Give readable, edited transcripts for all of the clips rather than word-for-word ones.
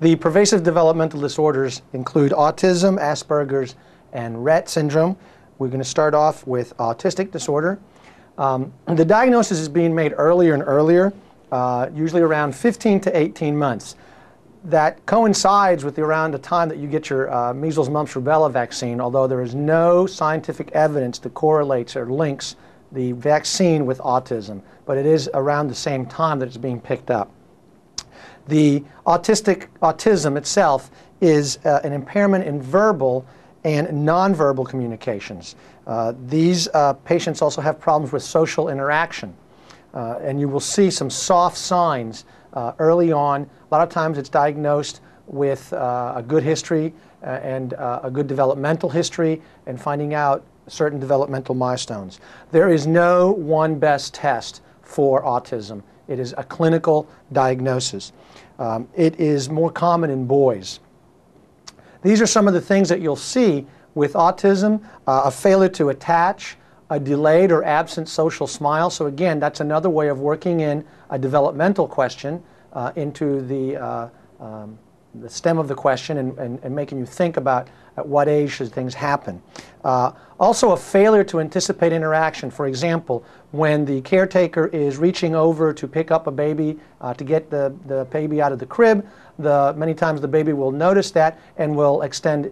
The pervasive developmental disorders include autism, Asperger's, and Rett syndrome. We're going to start off with autistic disorder. The diagnosis is being made earlier and earlier, usually around 15 to 18 months. That coincides with around the time that you get your measles, mumps, rubella vaccine, although there is no scientific evidence that correlates or links the vaccine with autism. But it is around the same time that it's being picked up. The autism itself is an impairment in verbal and nonverbal communications. These patients also have problems with social interaction. And you will see some soft signs early on. A lot of times it's diagnosed with a good history and a good developmental history and finding out certain developmental milestones. There is no one best test for autism. It is a clinical diagnosis. It is more common in boys. These are some of the things that you'll see with autism: a failure to attach, a delayed or absent social smile. So again, that's another way of working in a developmental question into the stem of the question and making you think about at what age should things happen. Also a failure to anticipate interaction. For example, when the caretaker is reaching over to pick up a baby to get the baby out of the crib, many times the baby will notice that and will extend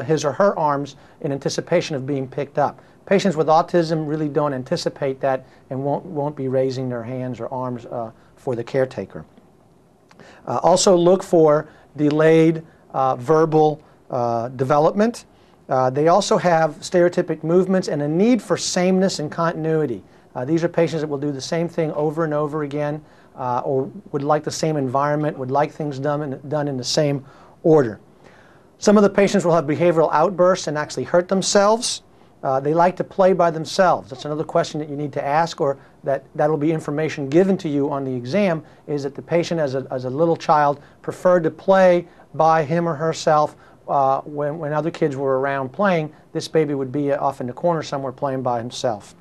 his or her arms in anticipation of being picked up. Patients with autism really don't anticipate that and won't be raising their hands or arms for the caretaker. Also look for delayed verbal development. They also have stereotypic movements and a need for sameness and continuity. These are patients that will do the same thing over and over again or would like the same environment, would like things done in the same order. Some of the patients will have behavioral outbursts and actually hurt themselves. They like to play by themselves. That's another question that you need to ask, or that will be information given to you on the exam, is that the patient as a little child preferred to play by him or herself when other kids were around playing. This baby would be off in the corner somewhere playing by himself.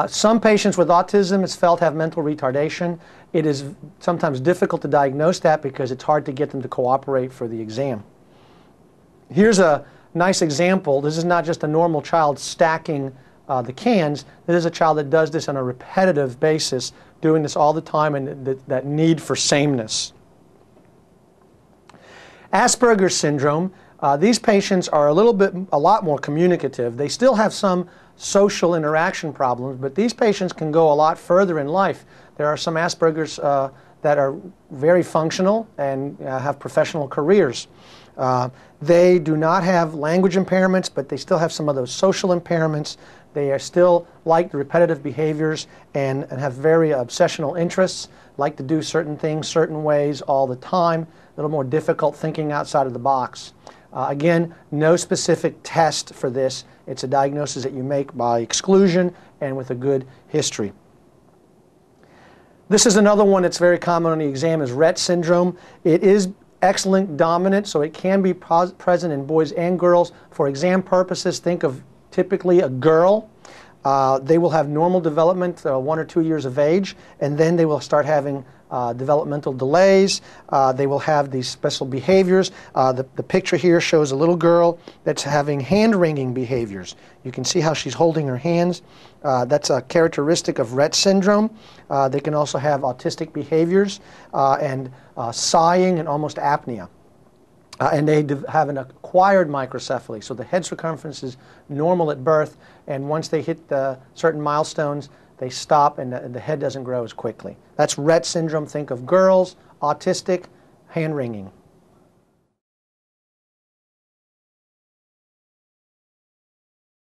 Some patients with autism is felt to have mental retardation. It is sometimes difficult to diagnose that because it's hard to get them to cooperate for the exam. Here's a nice example. This is not just a normal child stacking the cans. This is a child that does this on a repetitive basis, doing this all the time, and that need for sameness. Asperger's syndrome. These patients are a lot more communicative. They still have some social interaction problems, but these patients can go a lot further in life. There are some Asperger's that are very functional and have professional careers. They do not have language impairments, but they still have some of those social impairments. They are still like the repetitive behaviors and have very obsessional interests, like to do certain things certain ways all the time, a little more difficult thinking outside of the box. Again, no specific test for this. It's a diagnosis that you make by exclusion and with a good history. This is another one that's very common on the exam, is Rett syndrome. It is X-linked dominant, so it can be present in boys and girls. For exam purposes, think of typically a girl. They will have normal development 1 or 2 years of age, and then they will start having developmental delays. They will have these special behaviors. The picture here shows a little girl that's having hand-wringing behaviors. You can see how she's holding her hands. That's a characteristic of Rett syndrome. They can also have autistic behaviors and sighing and almost apnea. And they have an acquired microcephaly, so the head circumference is normal at birth, and once they hit certain milestones, they stop and the head doesn't grow as quickly. That's Rett syndrome. Think of girls, autistic, hand-wringing.